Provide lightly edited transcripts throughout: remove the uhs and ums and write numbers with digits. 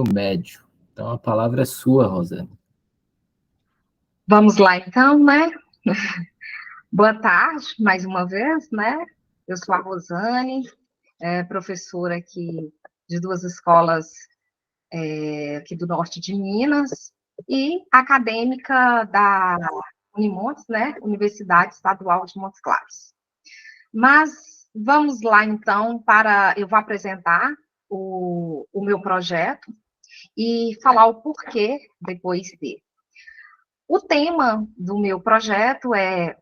ensino médio. Então, a palavra é sua, Rosane. Vamos lá, então, né? Boa tarde, mais uma vez, né? Eu sou a Rosane, professora aqui de duas escolas aqui do norte de Minas e acadêmica da Unimontes, né? Universidade Estadual de Montes Claros. Mas vamos lá, então, eu vou apresentar o meu projeto e falar o porquê depois dele. O tema do meu projeto é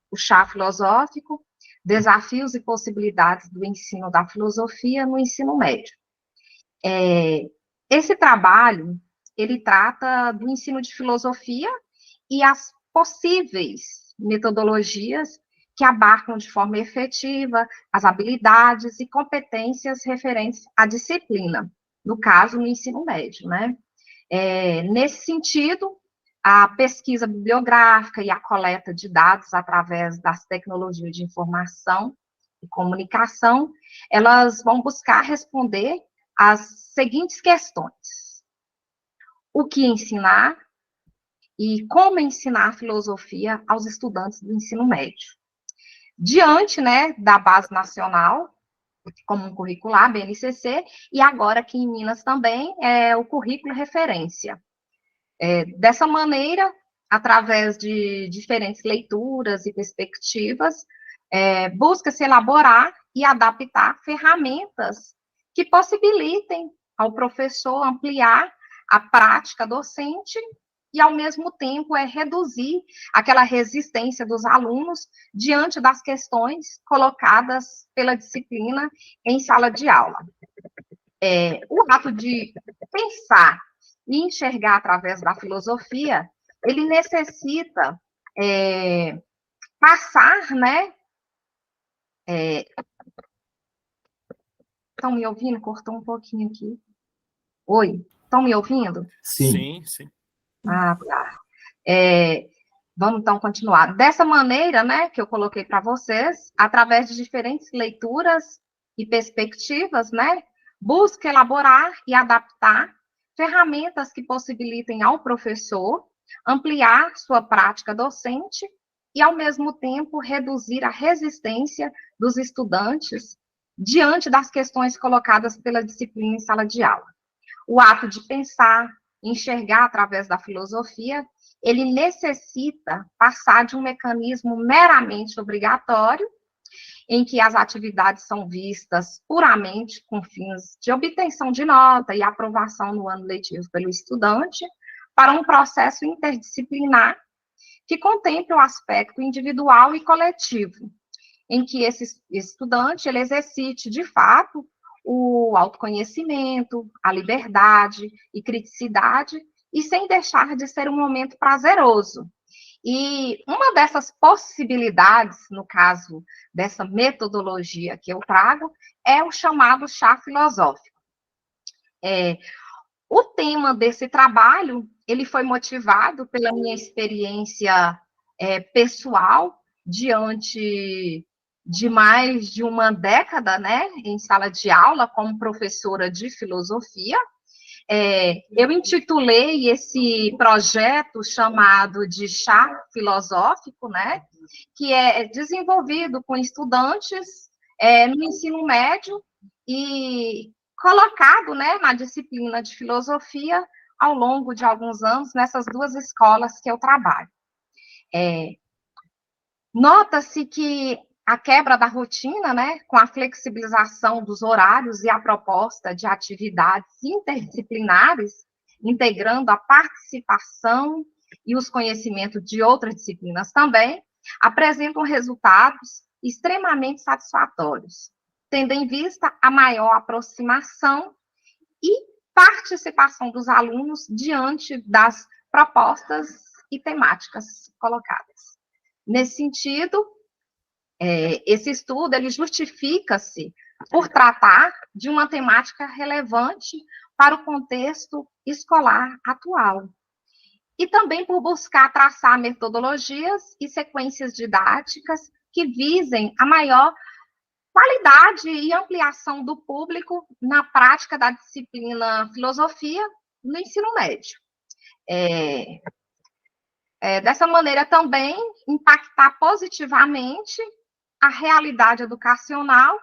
o chá filosófico, desafios e possibilidades do ensino da filosofia no ensino médio. Esse trabalho, ele trata do ensino de filosofia e as possíveis metodologias que abarcam de forma efetiva as habilidades e competências referentes à disciplina, no caso, no ensino médio, né? Nesse sentido, a pesquisa bibliográfica e a coleta de dados através das tecnologias de informação e comunicação, elas vão buscar responder às seguintes questões: o que ensinar e como ensinar filosofia aos estudantes do ensino médio. Diante, né, da Base Nacional Comum Curricular, BNCC, e agora aqui em Minas também, o currículo referência. Dessa maneira, através de diferentes leituras e perspectivas, busca-se elaborar e adaptar ferramentas que possibilitem ao professor ampliar a prática docente e, ao mesmo tempo, reduzir aquela resistência dos alunos diante das questões colocadas pela disciplina em sala de aula. O ato de pensar e enxergar através da filosofia, ele necessita passar, né? Estão me ouvindo? Cortou um pouquinho aqui. Oi, estão me ouvindo? Sim. Ah, tá. Vamos então continuar. Dessa maneira, né, que eu coloquei para vocês, através de diferentes leituras e perspectivas, né, busca elaborar e adaptar ferramentas que possibilitem ao professor ampliar sua prática docente e, ao mesmo tempo, reduzir a resistência dos estudantes diante das questões colocadas pela disciplina em sala de aula. O ato de pensar, enxergar através da filosofia, ele necessita passar de um mecanismo meramente obrigatório, em que as atividades são vistas puramente com fins de obtenção de nota e aprovação no ano letivo pelo estudante, para um processo interdisciplinar que contemple o aspecto individual e coletivo, em que esse estudante ele exercite, de fato, o autoconhecimento, a liberdade e criticidade, e sem deixar de ser um momento prazeroso. E uma dessas possibilidades, no caso dessa metodologia que eu trago, é o chamado chá filosófico. O tema desse trabalho, ele foi motivado pela minha experiência pessoal, diante de mais de uma década, né, em sala de aula, como professora de filosofia. Eu intitulei esse projeto chamado de chá filosófico, né, que é desenvolvido com estudantes no ensino médio e colocado, né, na disciplina de filosofia ao longo de alguns anos nessas duas escolas que eu trabalho. Nota-se que a quebra da rotina, né, com a flexibilização dos horários e a proposta de atividades interdisciplinares, integrando a participação e os conhecimentos de outras disciplinas também, apresentam resultados extremamente satisfatórios, tendo em vista a maior aproximação e participação dos alunos diante das propostas e temáticas colocadas. Nesse sentido, esse estudo ele justifica-se por tratar de uma temática relevante para o contexto escolar atual, e também por buscar traçar metodologias e sequências didáticas que visem a maior Qualidade e ampliação do público na prática da disciplina filosofia no ensino médio. Dessa maneira, também impactar positivamente a realidade educacional,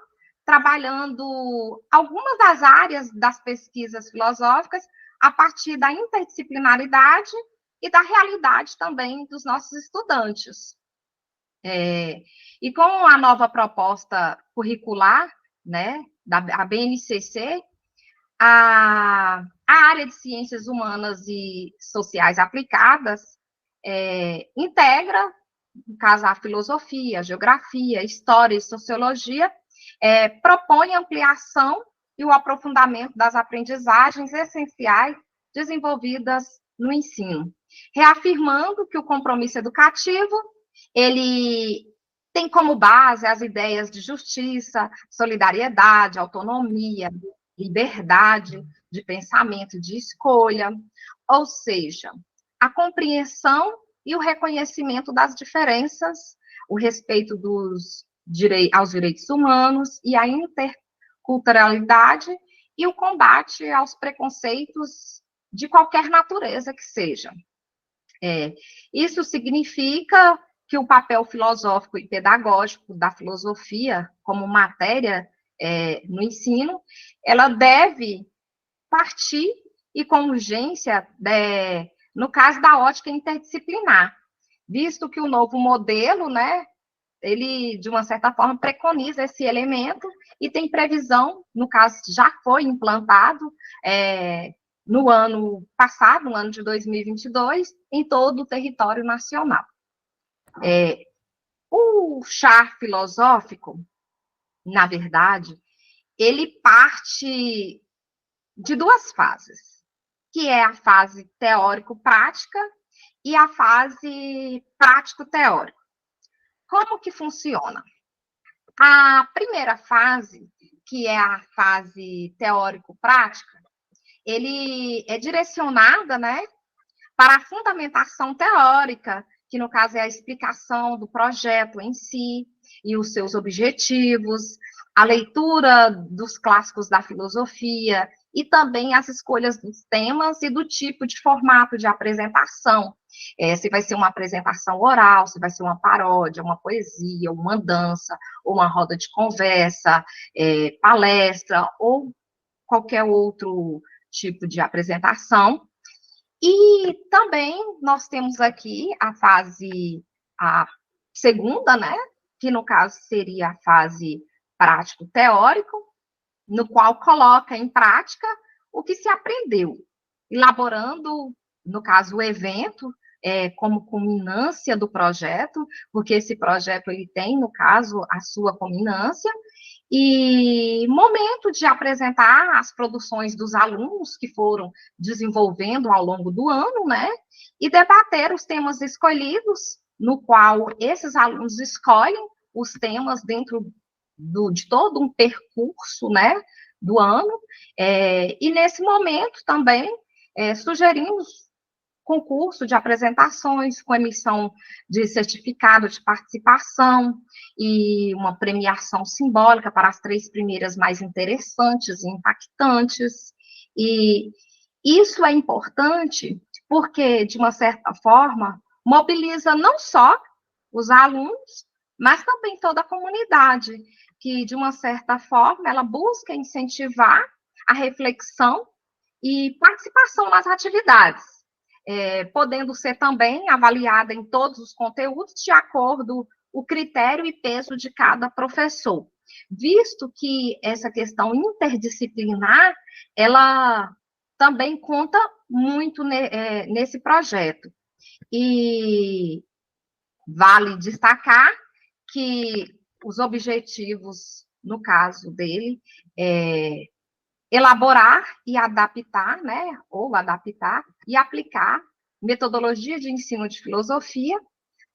trabalhando algumas das áreas das pesquisas filosóficas a partir da interdisciplinaridade e da realidade também dos nossos estudantes. E com a nova proposta curricular, né, da BNCC, a área de ciências humanas e sociais aplicadas integra, no caso, a filosofia, a geografia, história e sociologia, propõe ampliação e o aprofundamento das aprendizagens essenciais desenvolvidas no ensino, reafirmando que o compromisso educativo, ele tem como base as ideias de justiça, solidariedade, autonomia, liberdade de pensamento e de escolha, ou seja, a compreensão e o reconhecimento das diferenças, o respeito aos direitos humanos e a interculturalidade e o combate aos preconceitos de qualquer natureza que seja. Isso significa que o papel filosófico e pedagógico da filosofia como matéria no ensino, ela deve partir e com urgência no caso da ótica interdisciplinar, visto que o novo modelo, né, ele, de uma certa forma, preconiza esse elemento e tem previsão, no caso, já foi implantado no ano passado, no ano de 2022, em todo o território nacional. O char filosófico, na verdade, ele parte de duas fases, que é a fase teórico-prática e a fase prático-teórico. Como que funciona? A primeira fase, que é a fase teórico-prática, ele é direcionada, né, para a fundamentação teórica, que no caso é a explicação do projeto em si e os seus objetivos, a leitura dos clássicos da filosofia e também as escolhas dos temas e do tipo de formato de apresentação. Se vai ser uma apresentação oral, se vai ser uma paródia, uma poesia, uma dança, ou uma roda de conversa, palestra, ou qualquer outro tipo de apresentação. E também nós temos aqui a segunda, né, que no caso seria a fase prático-teórico, no qual coloca em prática o que se aprendeu, elaborando, no caso, o evento como culminância do projeto, porque esse projeto ele tem, no caso, a sua culminância, e momento de apresentar as produções dos alunos que foram desenvolvendo ao longo do ano, né, e debater os temas escolhidos, no qual esses alunos escolhem os temas dentro de todo um percurso, né, do ano, e nesse momento também sugerimos concurso de apresentações com emissão de certificado de participação e uma premiação simbólica para as 3 primeiras mais interessantes e impactantes, e isso é importante porque, de uma certa forma, mobiliza não só os alunos, mas também toda a comunidade, que, de uma certa forma, ela busca incentivar a reflexão e participação nas atividades, podendo ser também avaliada em todos os conteúdos de acordo com o critério e peso de cada professor, visto que essa questão interdisciplinar, ela também conta muito nesse projeto. E vale destacar que os objetivos, no caso dele, elaborar e adaptar, né, ou adaptar e aplicar metodologia de ensino de filosofia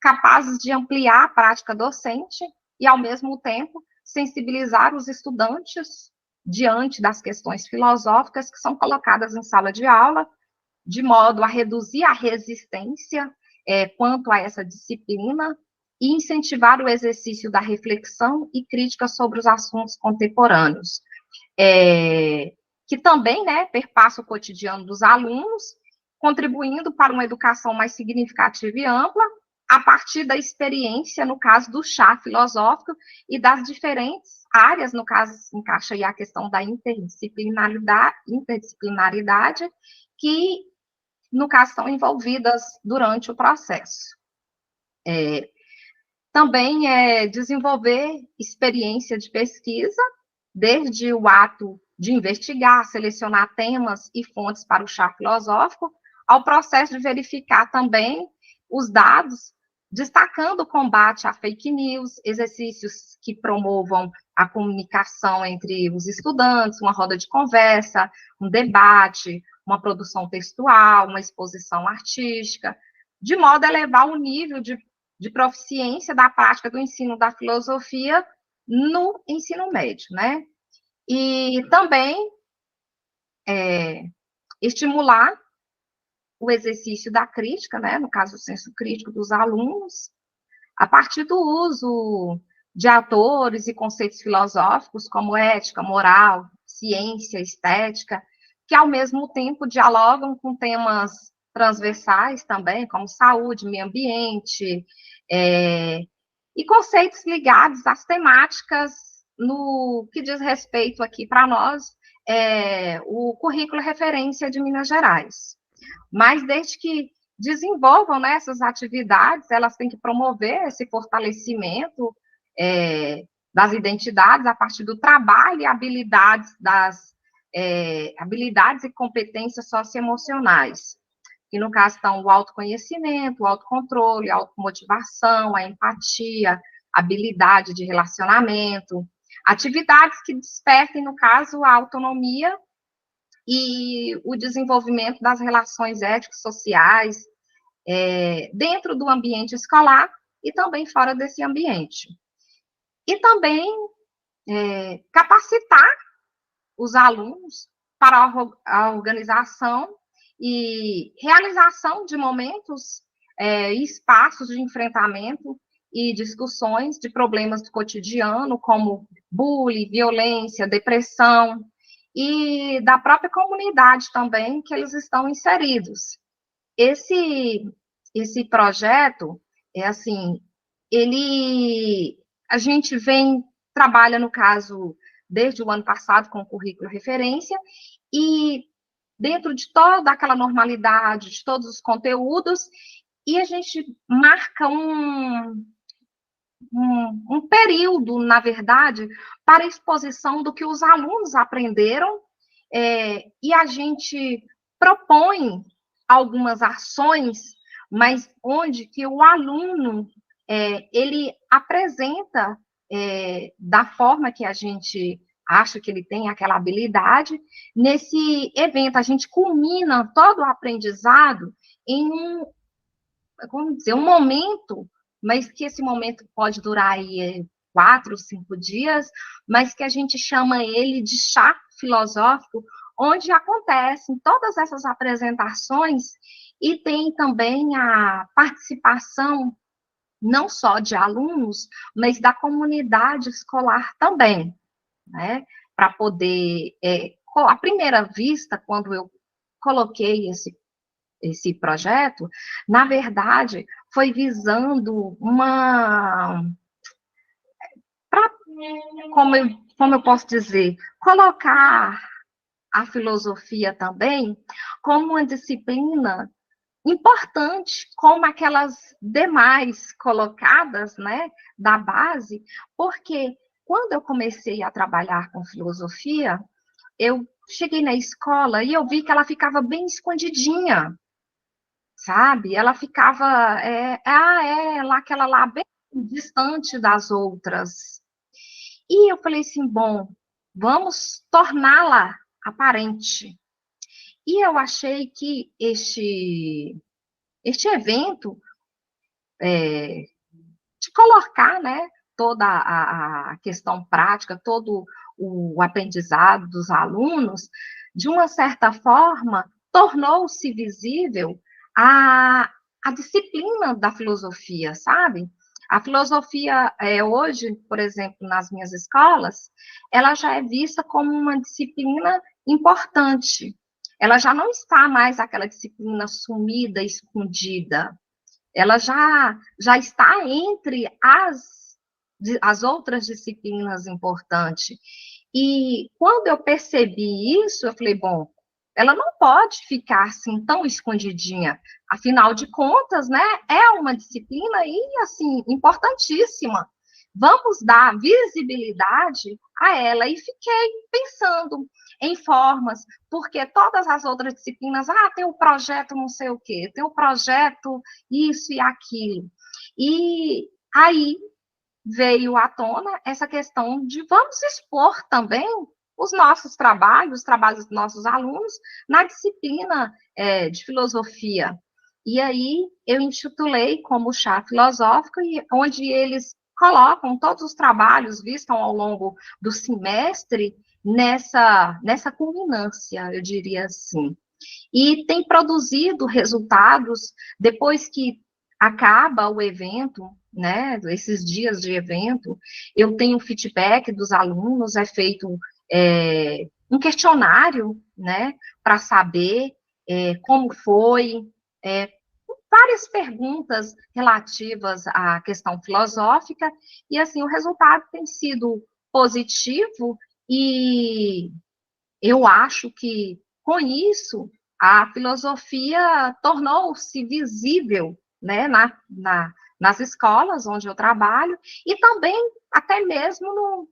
capazes de ampliar a prática docente e, ao mesmo tempo, sensibilizar os estudantes diante das questões filosóficas que são colocadas em sala de aula, de modo a reduzir a resistência quanto a essa disciplina e incentivar o exercício da reflexão e crítica sobre os assuntos contemporâneos, que também, né, perpassa o cotidiano dos alunos, contribuindo para uma educação mais significativa e ampla, a partir da experiência, no caso do chá filosófico, e das diferentes áreas, no caso, encaixa aí a questão da interdisciplinaridade, que, no caso, estão envolvidas durante o processo. Também desenvolver experiência de pesquisa, desde o ato de investigar, selecionar temas e fontes para o chá filosófico, ao processo de verificar também os dados, destacando o combate à fake news, exercícios que promovam a comunicação entre os estudantes, uma roda de conversa, um debate, uma produção textual, uma exposição artística, de modo a elevar o nível de proficiência da prática do ensino da filosofia no ensino médio, né? E também estimular o exercício da crítica, né? No caso, o senso crítico dos alunos, a partir do uso de autores e conceitos filosóficos como ética, moral, ciência, estética, que ao mesmo tempo dialogam com temas transversais também, como saúde, meio ambiente, e conceitos ligados às temáticas no que diz respeito aqui para nós, o currículo referência de Minas Gerais. Mas desde que desenvolvam, né, essas atividades, elas têm que promover esse fortalecimento das identidades a partir do trabalho e habilidades habilidades e competências socioemocionais. Que no caso estão o autoconhecimento, o autocontrole, a automotivação, a empatia, habilidade de relacionamento, atividades que despertem, no caso, a autonomia e o desenvolvimento das relações éticas sociais dentro do ambiente escolar e também fora desse ambiente. E também capacitar os alunos para a organização e realização de momentos e espaços de enfrentamento e discussões de problemas do cotidiano, como bullying, violência, depressão, e da própria comunidade também que eles estão inseridos. Esse projeto, assim, a gente trabalha, no caso, desde o ano passado com o currículo referência, e dentro de toda aquela normalidade, de todos os conteúdos, e a gente marca um período, na verdade, para a exposição do que os alunos aprenderam, e a gente propõe algumas ações, mas onde que o aluno, ele apresenta da forma que a gente acha que ele tem aquela habilidade. Nesse evento, a gente culmina todo o aprendizado em um momento, mas que esse momento pode durar aí 4, 5 dias, mas que a gente chama ele de chá filosófico, onde acontecem todas essas apresentações e tem também a participação não só de alunos, mas da comunidade escolar também, né? Para poder, à primeira vista, quando eu coloquei esse projeto, na verdade, foi visando como eu posso dizer, colocar a filosofia também como uma disciplina importante, como aquelas demais colocadas, né, da base, porque quando eu comecei a trabalhar com filosofia, eu cheguei na escola e eu vi que ela ficava bem escondidinha, sabe? Ela ficava, aquela lá bem distante das outras. E eu falei assim, bom, vamos torná-la aparente. E eu achei que este evento, de colocar, né, toda a questão prática, todo o aprendizado dos alunos, de uma certa forma, tornou-se visível a disciplina da filosofia, sabe? A filosofia, hoje, por exemplo, nas minhas escolas, ela já é vista como uma disciplina importante. Ela já não está mais aquela disciplina sumida, escondida. Ela já está entre as outras disciplinas importantes. E quando eu percebi isso, eu falei, bom, ela não pode ficar assim tão escondidinha. Afinal de contas, né, é uma disciplina e assim importantíssima. Vamos dar visibilidade a ela. E fiquei pensando em formas, porque todas as outras disciplinas, tem o projeto não sei o quê, tem o projeto isso e aquilo. E aí veio à tona essa questão de vamos expor também os trabalhos dos nossos alunos na disciplina de filosofia. E aí eu intitulei como Chá Filosófico, onde eles colocam todos os trabalhos vistos ao longo do semestre nessa culminância, eu diria assim. E tem produzido resultados depois que acaba o evento, né, esses dias de evento, eu tenho feedback dos alunos, é feito um questionário, né, para saber como foi, várias perguntas relativas à questão filosófica, e assim, o resultado tem sido positivo, e eu acho que, com isso, a filosofia tornou-se visível, né, nas escolas onde eu trabalho, e também até mesmo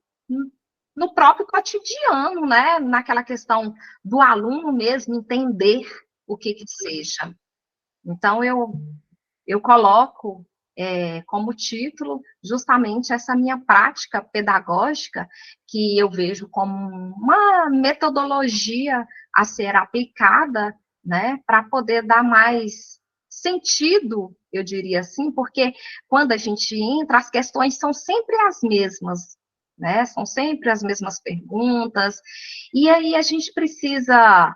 no próprio cotidiano, né, naquela questão do aluno mesmo entender o que seja. Então, eu coloco como título justamente essa minha prática pedagógica, que eu vejo como uma metodologia a ser aplicada, né, para poder dar mais sentido, eu diria assim, porque quando a gente entra, as questões são sempre as mesmas, né, são sempre as mesmas perguntas, e aí a gente precisa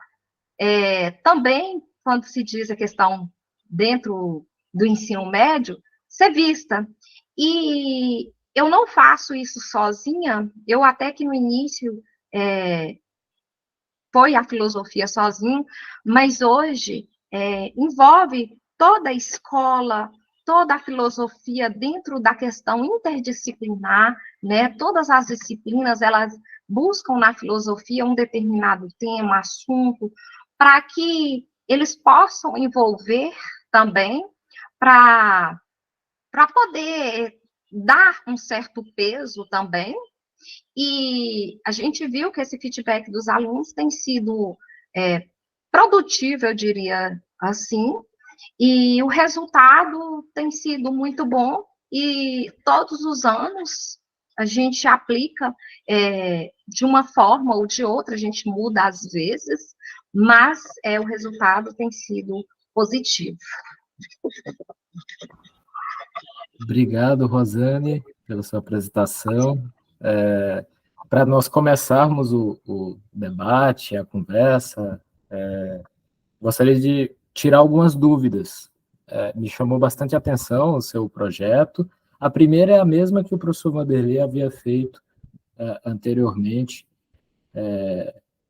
também, quando se diz a questão dentro do ensino médio, ser vista. E eu não faço isso sozinha, eu até que no início foi a filosofia sozinho, mas hoje envolve toda a escola, toda a filosofia dentro da questão interdisciplinar, né? Todas as disciplinas, elas buscam na filosofia um determinado tema, assunto, para que eles possam envolver também, para poder dar um certo peso também. E a gente viu que esse feedback dos alunos tem sido produtivo, eu diria assim, e o resultado tem sido muito bom, e todos os anos a gente aplica de uma forma ou de outra, a gente muda às vezes, mas o resultado tem sido positivo. Obrigado, Rosane, pela sua apresentação. Para nós começarmos o debate, a conversa, gostaria de tirar algumas dúvidas. Me chamou bastante atenção o seu projeto. A primeira é a mesma que o professor Vanderlei havia feito anteriormente,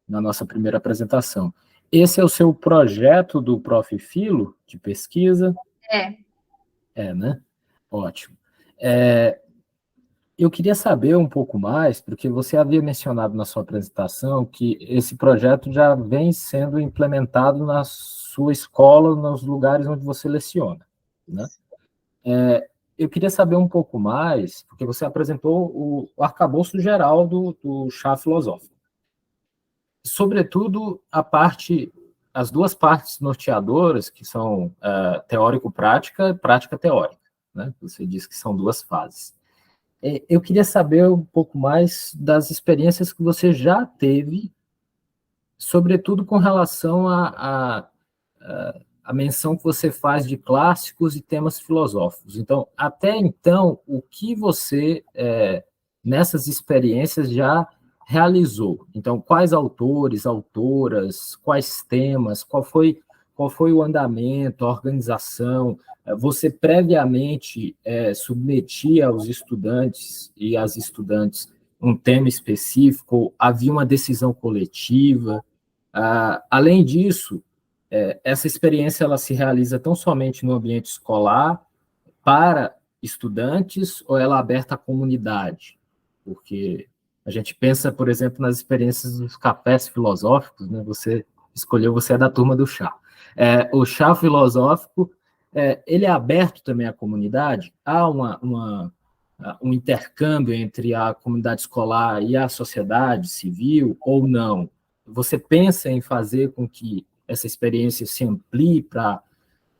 na nossa primeira apresentação. Esse é o seu projeto do Prof. Filo, de pesquisa? Né? Ótimo. Eu queria saber um pouco mais, porque você havia mencionado na sua apresentação que esse projeto já vem sendo implementado na sua escola, nos lugares onde você leciona, né? Eu queria saber um pouco mais, porque você apresentou o arcabouço geral do chá filosófico. Sobretudo, as duas partes norteadoras, que são teórico-prática e prática-teórica, né? Você disse que são duas fases. Eu queria saber um pouco mais das experiências que você já teve, sobretudo com relação à menção que você faz de clássicos e temas filosóficos. Então, até então, o que você, nessas experiências, já realizou? Então, quais autores, autoras, quais temas, qual qual foi o andamento, a organização? Você previamente submetia aos estudantes e às estudantes um tema específico? Havia uma decisão coletiva? Além disso, essa experiência ela se realiza tão somente no ambiente escolar para estudantes ou ela é aberta à comunidade? Porque a gente pensa, por exemplo, nas experiências dos cafés filosóficos, né? Você escolheu, você é da turma do chá. O chá filosófico, ele é aberto também à comunidade? Há um intercâmbio entre a comunidade escolar e a sociedade civil ou não? Você pensa em fazer com que essa experiência se amplie para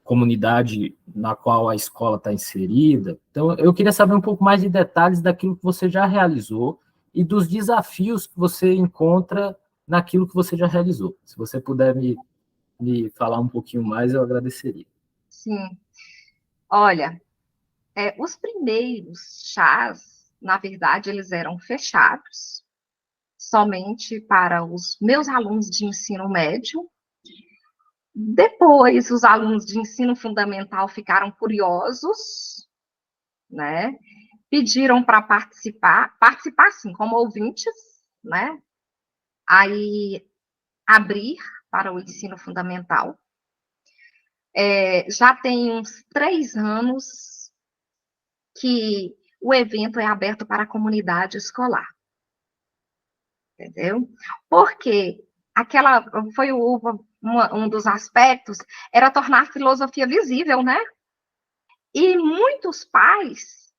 comunidade na qual a escola está inserida? Então, eu queria saber um pouco mais de detalhes daquilo que você já realizou e dos desafios que você encontra naquilo que você já realizou. Se você puder me falar um pouquinho mais, eu agradeceria. Sim. Olha, os primeiros chás, na verdade, eles eram fechados somente para os meus alunos de ensino médio. Depois, os alunos de ensino fundamental ficaram curiosos, né? Pediram para participar sim, como ouvintes, né? Aí, abrir para o ensino fundamental. Já tem uns 3 anos que o evento é aberto para a comunidade escolar. Entendeu? Porque foi um dos aspectos, era tornar a filosofia visível, né? E muitos pais,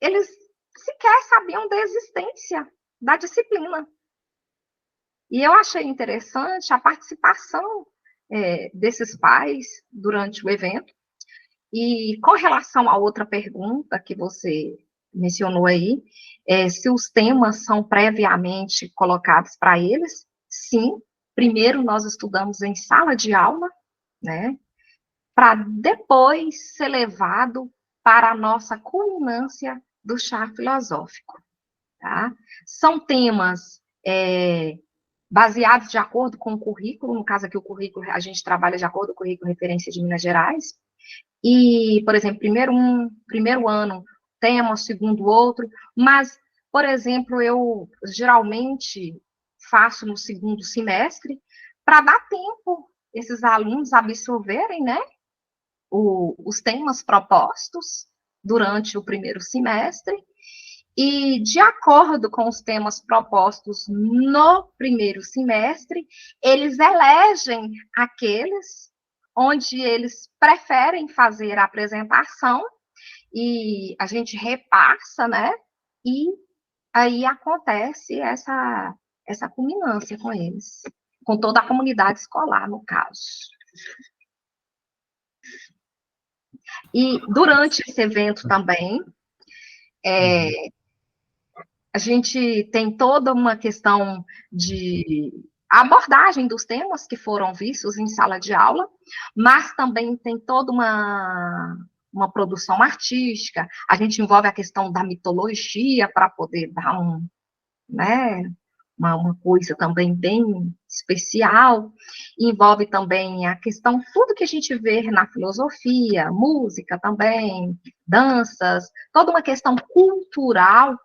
eles sequer sabiam da existência da disciplina. E eu achei interessante a participação desses pais durante o evento. E com relação à outra pergunta que você mencionou aí, se os temas são previamente colocados para eles, sim. Primeiro nós estudamos em sala de aula, né, para depois ser levado para a nossa culminância do chá filosófico, tá? São temas baseados de acordo com o currículo, no caso aqui o currículo, a gente trabalha de acordo com o currículo referência de Minas Gerais, e, por exemplo, primeiro ano, tema, segundo outro, mas, por exemplo, eu geralmente faço no segundo semestre, para dar tempo esses alunos absorverem, né, os temas propostos durante o primeiro semestre, e, de acordo com os temas propostos no primeiro semestre, eles elegem aqueles onde eles preferem fazer a apresentação, e a gente repassa, né? E aí acontece essa culminância com eles, com toda a comunidade escolar, no caso. E durante esse evento também, a gente tem toda uma questão de abordagem dos temas que foram vistos em sala de aula, mas também tem toda uma produção artística, a gente envolve a questão da mitologia para poder dar né, uma coisa também bem especial, envolve também a questão, tudo que a gente vê na filosofia, música também, danças, toda uma questão cultural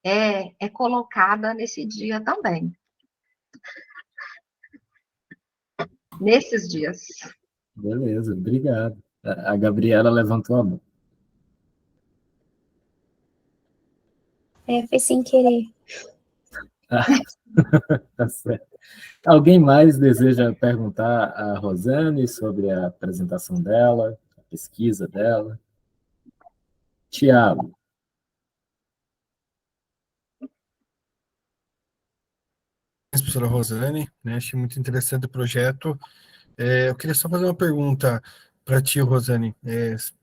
é colocada nesse dia também. Nesses dias. Beleza, obrigado. A Gabriela levantou a mão. Foi sem querer. Tá certo. Alguém mais deseja perguntar a Rosane sobre a apresentação dela, a pesquisa dela? Tiago. Professora Rosane, né? Achei muito interessante o projeto. Eu queria só fazer uma pergunta para ti, Rosane,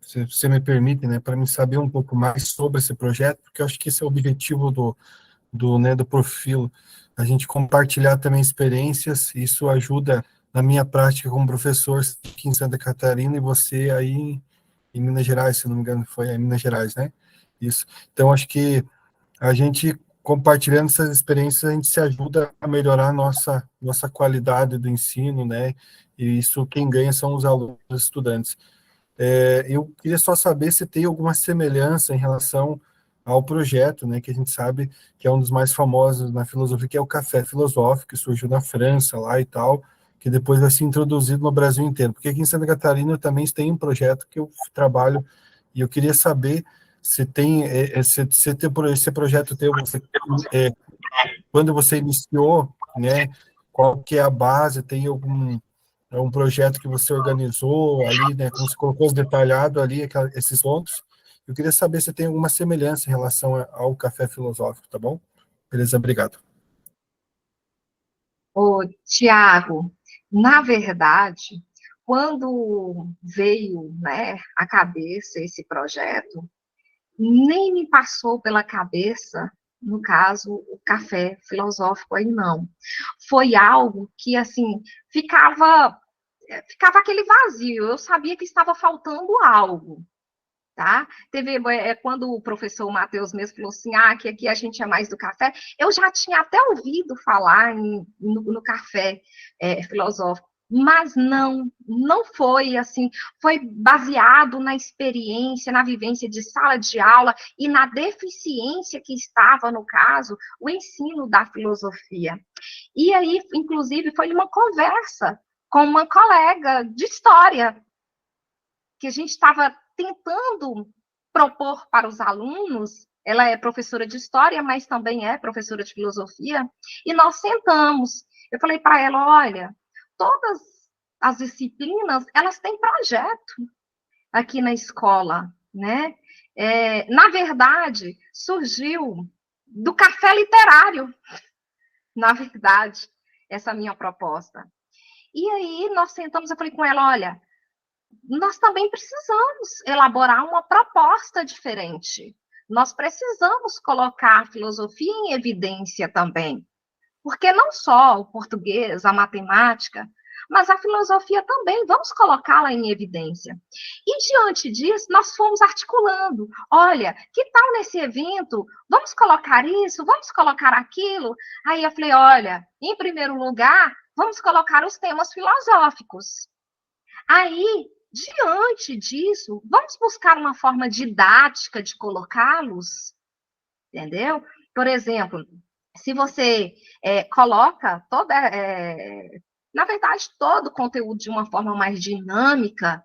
se você me permite, né, para mim saber um pouco mais sobre esse projeto, porque eu acho que esse é o objetivo do Profilo, a gente compartilhar também experiências, isso ajuda na minha prática como professor aqui em Santa Catarina e você aí em Minas Gerais, se não me engano, foi em Minas Gerais, né? Isso. Então, acho que a gente compartilhando essas experiências, a gente se ajuda a melhorar a nossa qualidade do ensino, né? E isso quem ganha são os alunos, os estudantes. Eu queria só saber se tem alguma semelhança em relação ao projeto, né, que a gente sabe que é um dos mais famosos na filosofia, que é o café filosófico, que surgiu na França lá e tal, que depois vai ser introduzido no Brasil inteiro. Porque aqui em Santa Catarina eu também tem um projeto que eu trabalho e eu queria saber se tem, se tem por esse projeto teu, quando você iniciou, né, qual que é a base, tem algum um projeto que você organizou ali, né, como você colocou os detalhado ali, esses pontos. Eu queria saber se tem alguma semelhança em relação ao café filosófico, tá bom? Beleza, obrigado. Ô, Tiago, na verdade, quando veio, né, à cabeça esse projeto, nem me passou pela cabeça, no caso, o café filosófico aí, não. Foi algo que, assim, ficava aquele vazio, eu sabia que estava faltando algo, tá? Teve, quando o professor Matheus mesmo falou assim, que aqui a gente é mais do café, eu já tinha até ouvido falar no café filosófico, mas não foi assim, foi baseado na experiência, na vivência de sala de aula e na deficiência que estava, no caso, o ensino da filosofia. E aí, inclusive, foi uma conversa com uma colega de história, que a gente estava tentando propor para os alunos. Ela é professora de história, mas também é professora de filosofia, e nós sentamos. Eu falei para ela, olha, todas as disciplinas, elas têm projeto aqui na escola, né? Na verdade, surgiu do café literário, na verdade, essa minha proposta. E aí nós sentamos, eu falei com ela, olha, nós também precisamos elaborar uma proposta diferente. Nós precisamos colocar a filosofia em evidência também, porque não só o português, a matemática, mas a filosofia também, vamos colocá-la em evidência. E diante disso, nós fomos articulando. Olha, que tal nesse evento? Vamos colocar isso, vamos colocar aquilo? Aí eu falei, olha, em primeiro lugar, vamos colocar os temas filosóficos. Aí, diante disso, vamos buscar uma forma didática de colocá-los, entendeu? Por exemplo, se você coloca na verdade, todo o conteúdo de uma forma mais dinâmica,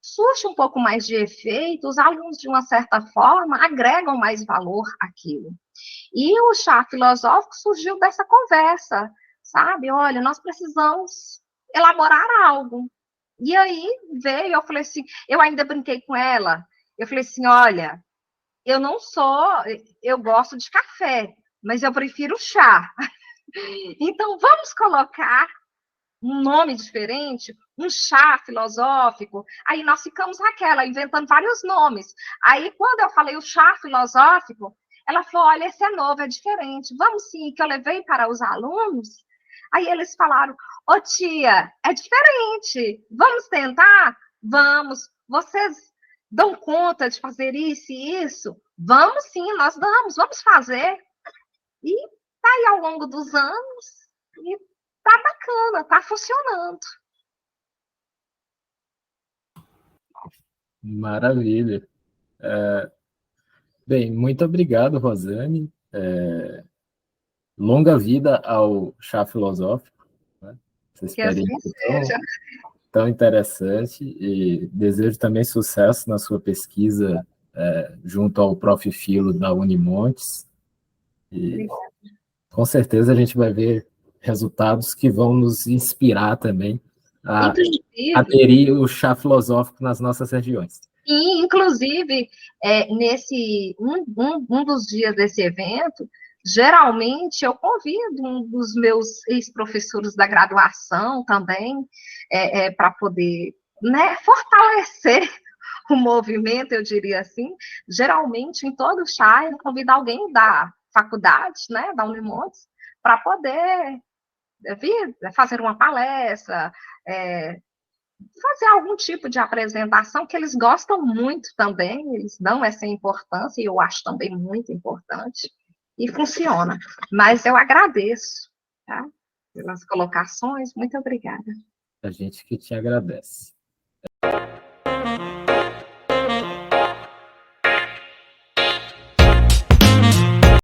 surge um pouco mais de efeito, os alunos, de uma certa forma, agregam mais valor àquilo. E o chá filosófico surgiu dessa conversa, sabe? Olha, nós precisamos elaborar algo. E aí veio, eu falei assim, eu ainda brinquei com ela, eu falei assim, olha, eu gosto de café, mas eu prefiro chá. Então, vamos colocar um nome diferente, um chá filosófico. Aí nós ficamos naquela, inventando vários nomes. Aí, quando eu falei o chá filosófico, ela falou, olha, esse é novo, é diferente. Vamos sim, que eu levei para os alunos. Aí eles falaram, ô tia, é diferente, vamos tentar? Vamos. Vocês dão conta de fazer isso e isso? Vamos sim, nós vamos fazer. E tá aí ao longo dos anos, e tá bacana, tá funcionando. Maravilha. Bem, muito obrigado, Rosane. Longa vida ao chá filosófico, né? Essa Que assim experiência seja. tão interessante, e desejo também sucesso na sua pesquisa junto ao Prof. Filo da Unimontes. E com certeza a gente vai ver resultados que vão nos inspirar também a aderir o chá filosófico nas nossas regiões. E, inclusive, um dos dias desse evento, geralmente eu convido um dos meus ex-professores da graduação também, para poder, né, fortalecer o movimento, eu diria assim. Geralmente, em todo chá, eu convido alguém da faculdade, né, da Unimontes, para poder vir fazer uma palestra, fazer algum tipo de apresentação, que eles gostam muito também, eles dão essa importância, e eu acho também muito importante. e funciona. Mas eu agradeço, tá? Pelas colocações, muito obrigada. A gente que te agradece.